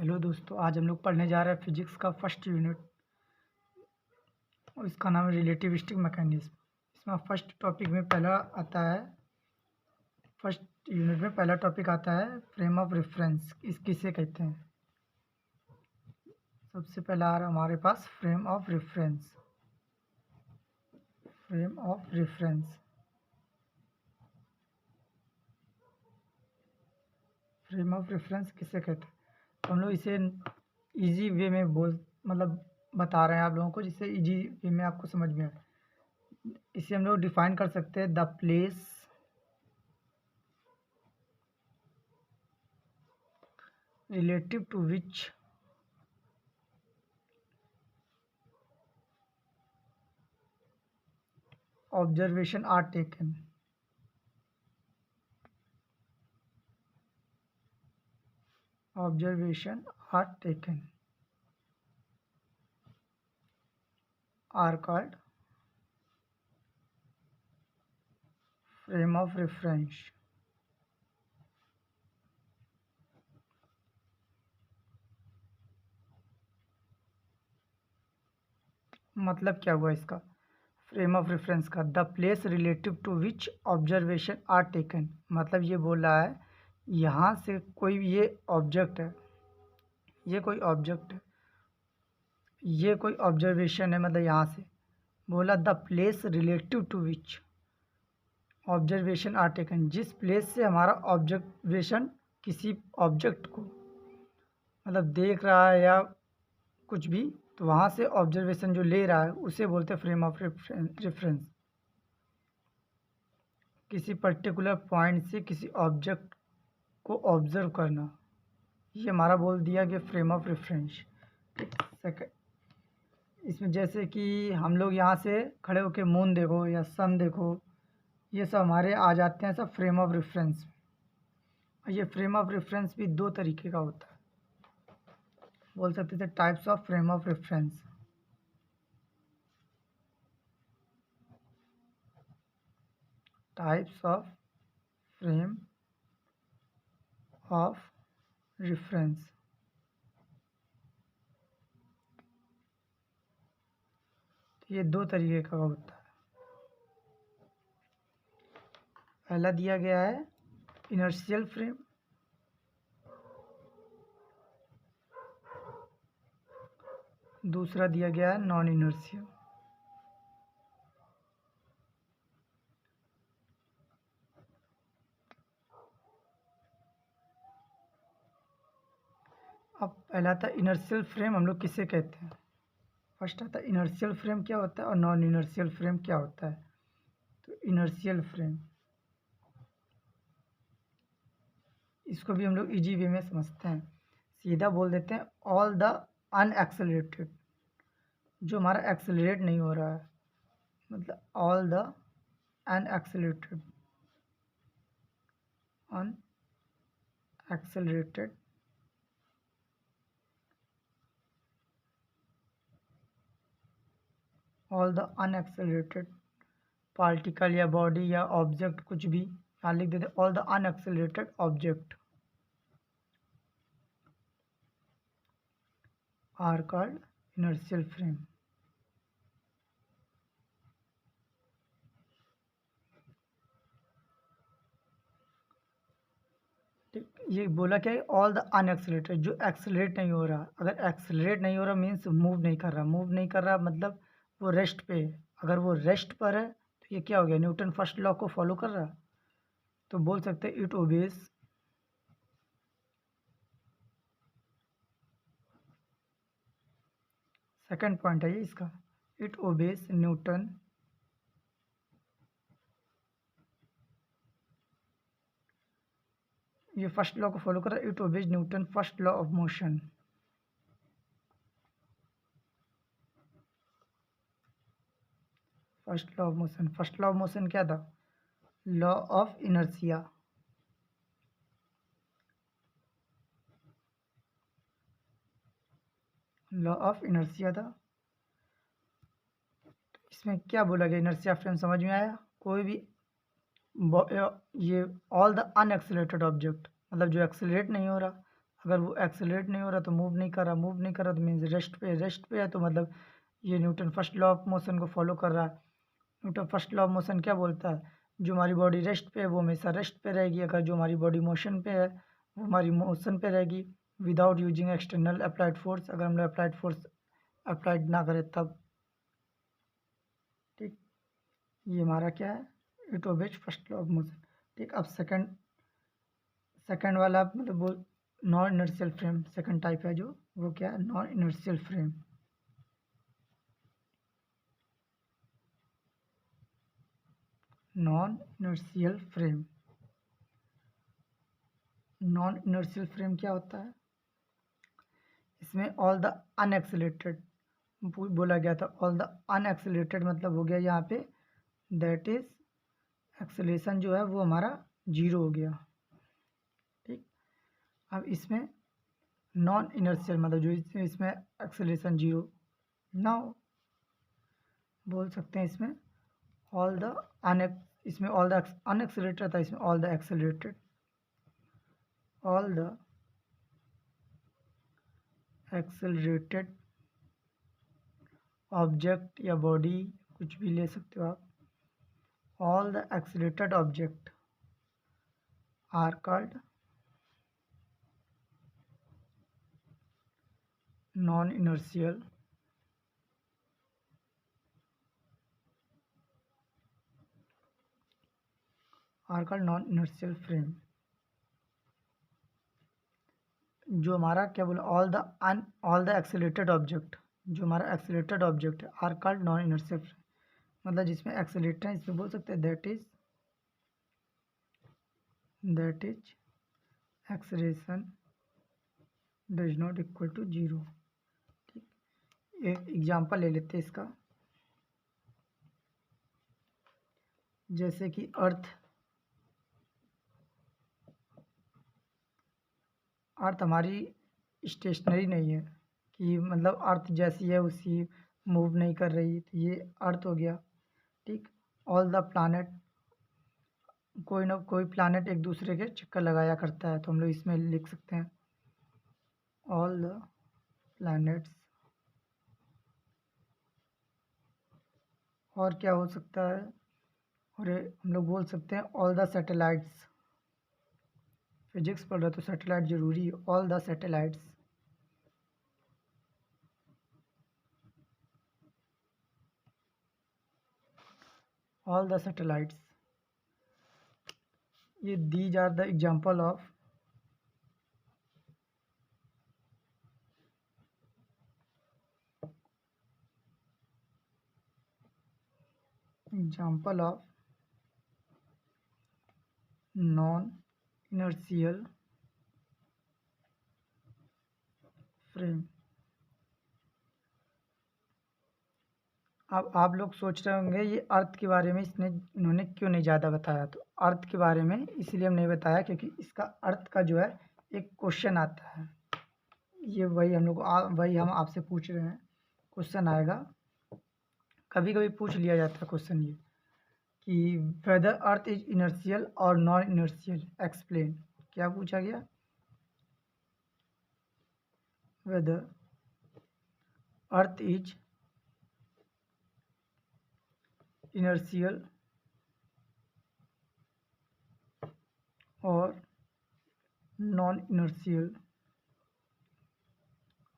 Hello दोस्तों, आज हम लोग पढ़ने जा रहे हैं फिजिक्स का फर्स्ट यूनिट और इसका नाम है रिलेटिविस्टिक मैकेनिज्म। इसमें फर्स्ट टॉपिक में पहला आता है, फर्स्ट यूनिट में पहला टॉपिक आता है फ्रेम ऑफ रेफरेंस। किसे कहते हैं? सबसे पहला आ रहा है हमारे पास frame of reference. Frame of reference, frame of reference किसे कहते हैं? तो हम लोग इसे इजी वे में बता रहे हैं आप लोगों को, जिससे इजी वे में आपको समझ में आए। इसे हम लोग डिफाइन कर सकते हैं, the place relative to which observation are taken. Observation are taken are called frame of reference. मतलब क्या हुआ इसका? फ्रेम ऑफ रेफरेंस का the place relative to which observation are taken, मतलब ये बोल रहा है यहाँ से कोई ये ऑब्जेक्ट है, ये कोई ऑब्जेक्ट है, ये कोई ऑब्जर्वेशन है, मतलब यहाँ से बोला the place relative to which observation are taken, जिस प्लेस से हमारा ऑब्जर्वेशन किसी ऑब्जेक्ट को मतलब देख रहा है या कुछ भी, तो वहाँ से ऑब्जर्वेशन जो ले रहा है उसे बोलते हैं फ्रेम ऑफ रेफरेंस। किसी पर्टिकुलर पॉइंट से किसी ऑब्जेक्ट को ऑब्जर्व करना, ये हमारा बोल दिया गया फ्रेम ऑफ रेफरेंस। सेकंड, इसमें जैसे कि हम लोग यहाँ से खड़े होकर मून देखो या सन देखो, ये सब हमारे आ जाते हैं सब फ्रेम ऑफ रेफरेंस। ये फ्रेम ऑफ रेफरेंस भी दो तरीके का होता है, बोल सकते थे types of frame of reference. Types of frame of reference. ये दो तरीके का होता है। पहला दिया गया है इनर्शियल फ्रेम, दूसरा दिया गया है नॉन इनर्शियल। अब पहला था इनर्शियल फ्रेम, हम लोग किसे कहते हैं? फर्स्ट आता है इनर्शियल फ्रेम क्या होता है और नॉन इनर्शियल फ्रेम क्या होता है। तो इनर्शियल फ्रेम, इसको भी हम लोग इजी वे में समझते हैं, सीधा बोल देते हैं ऑल द अनएक्सेलरेटेड, जो हमारा एक्सेलरेट नहीं हो रहा है, मतलब all the unaccelerated, unaccelerated all the unaccelerated particle या बॉडी या ऑब्जेक्ट, कुछ भी यहाँ लिख देते all the unaccelerated object are called inertial frame. ये बोला क्या है? ऑल द अनएक्सेलरेटेड, जो एक्सेलरेट नहीं हो रहा। अगर एक्सेलरेट नहीं हो रहा मीन्स मूव नहीं कर रहा, मूव नहीं कर रहा मतलब वो रेस्ट पे है। अगर वो रेस्ट पर है तो ये क्या हो गया? न्यूटन फर्स्ट लॉ को फॉलो कर रहा, तो बोल सकते हैं इट ओबेज सेकंड पॉइंट है ये इसका, इट ओबेज न्यूटन ये फर्स्ट लॉ को फॉलो कर रहा है, it obeys Newton first law of motion. First law of motion, first law of motion क्या था? Law of inertia. Law of inertia था। इसमें क्या बोला गया? इनर्शिया फ्रेम समझ में आया? कोई भी ये ऑल द अनएक्सेलरेटेड ऑब्जेक्ट, मतलब जो एक्सेलरेट नहीं हो रहा। अगर वो एक्सेलरेट नहीं हो रहा तो मूव नहीं कर रहा, मूव नहीं कर रहा तो मीन्स रेस्ट पे है, तो मतलब ये Newton first law of motion को फॉलो कर रहा है। Newton first law of motion क्या बोलता है, जो हमारी बॉडी रेस्ट पे है वो हमेशा रेस्ट पे रहेगी, अगर जो हमारी बॉडी मोशन पे है वो हमारी मोशन पे रहेगी, without using external applied force, अगर हम लोग अप्लाइड फोर्स अप्लाइड ना करें तब। ठीक, ये हमारा क्या है, it obeys first law of motion. ठीक, अब सेकंड वाला मतलब वो non inertial frame, second type है जो, वो क्या है, non inertial frame. Non inertial frame, non inertial frame क्या होता है, इसमें ऑल द अनएक्सेलेटेड बोला गया था, ऑल द अनएक्सेलेटेड मतलब हो गया यहाँ पे दैट इज एक्सेलेरेशन जो है वो हमारा जीरो हो गया। ठीक, अब इसमें नॉन इनर्शियल मतलब जो इसमें एक्सेलेरेशन जीरो ना हो, बोल सकते हैं इसमें ऑल द इसमें ऑल द अनएक्सेलेटेड था, इसमें all the accelerated, all the accelerated object या बॉडी कुछ भी ले सकते हो आप, all the accelerated object are called non inertial are called non inertial frame. जो हमारा क्या बोला, ऑल द एक्सेलरेटेड ऑब्जेक्ट, जो हमारा एक्सेलरेटेड ऑब्जेक्ट है are called non inertial frame, मतलब जिसमें एक्सेलरेटर है इसमें बोल सकते हैं that is acceleration does not equal to zero. ठीक, एक एग्जांपल ले लेते हैं इसका, जैसे कि अर्थ हमारी स्टेशनरी नहीं है, कि मतलब अर्थ जैसी है उसी मूव नहीं कर रही, तो ये अर्थ हो गया। ठीक, ऑल द प्लानट, कोई ना कोई प्लानट एक दूसरे के चक्कर लगाया करता है, तो हम लोग इसमें लिख सकते हैं ऑल द प्लैनेट्स। और क्या हो सकता है, और हम लोग बोल सकते हैं ऑल द सैटेलाइट्स, फिजिक्स पढ़ रहे तो सैटेलाइट जरूरी है, all the satellites, all the satellites. ये these are the example of non inertial frame. अब आप लोग सोच रहे होंगे ये अर्थ के बारे में इन्होंने क्यों नहीं ज़्यादा बताया, तो अर्थ के बारे में इसलिए हम नहीं बताया क्योंकि इसका अर्थ का जो है एक क्वेश्चन आता है, ये वही हम लोग वही हम आपसे पूछ रहे हैं, क्वेश्चन आएगा, कभी कभी पूछ लिया जाता है क्वेश्चन ये, कि वेदर अर्थ इज इनर्शियल और नॉन इनर्शियल एक्सप्लेन। क्या पूछा गया, वेदर अर्थ इज इनर्शियल और नॉन इनर्शियल,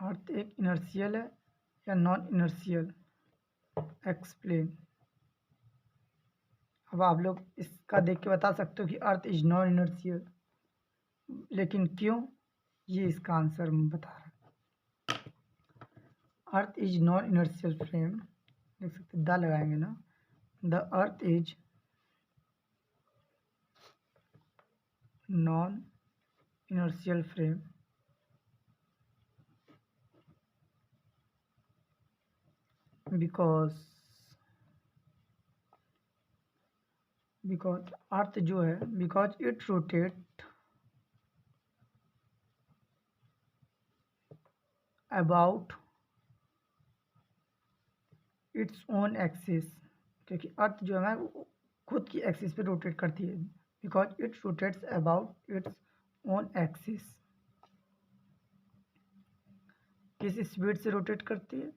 अर्थ एक इनर्शियल है या नॉन इनर्शियल, एक्सप्लेन। अब आप लोग इसका देख के बता सकते हो कि अर्थ इज नॉन इनर्शियल, लेकिन क्यों, ये इसका आंसर मैं बता रहा हूँ। Earth is non inertial frame, देख सकते द लगाएंगे ना, the earth is non inertial frame because अर्थ जो है, because it rotate about its own axis, क्योंकि अर्थ जो है वो खुद की एक्सिस पे रोटेट करती है, because it rotates about its own axis. किस स्पीड से रोटेट करती है?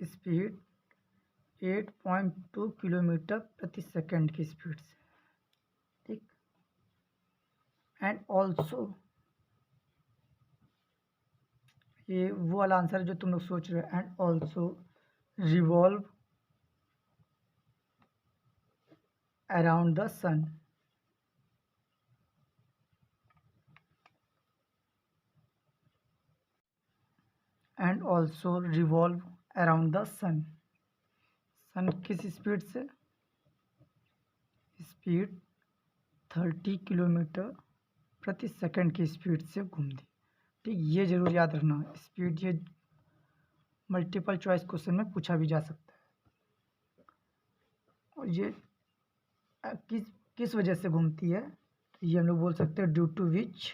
स्पीड 8.2 किलोमीटर प्रति सेकंड की स्पीड से, ठीक। एंड ऑल्सो, ये वो वाला आंसर है जो तुम लोग सोच रहे हो। And also revolve around the sun. And also revolve around the sun. Sun किस स्पीड से? स्पीड 30 किलोमीटर प्रति सेकंड की स्पीड से घूमती, ठीक। ये जरूर याद रखना, स्पीड ये मल्टीपल चॉइस क्वेश्चन में पूछा भी जा सकता है। और ये किस किस वजह से घूमती है? तो ये हम लोग बोल सकते हैं due to which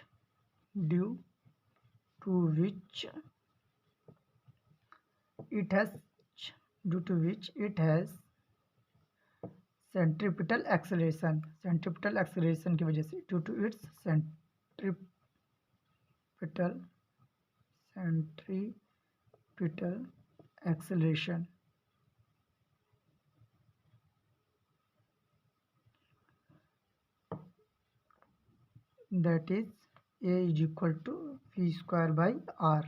it has centripetal acceleration. Centripetal acceleration की वजह से, due to its centripetal acceleration. That is A is equal to v²/r।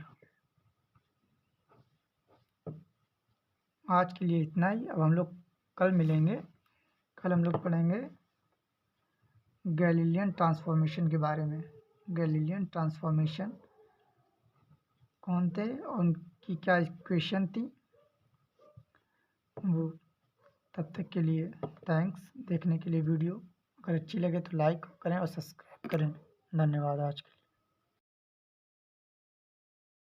आज के लिए इतना ही। अब हम लोग कल मिलेंगे। कल हम लोग पढ़ेंगे गैलीलियन ट्रांसफॉर्मेशन के बारे में। गैलीलियन ट्रांसफॉर्मेशन कौन थे और उनकी क्या इक्वेशन थी वो। तब तक के लिए थैंक्स देखने के लिए वीडियो। अगर अच्छी लगे तो लाइक करें और सब्सक्राइब करें। धन्यवाद आज के लिए।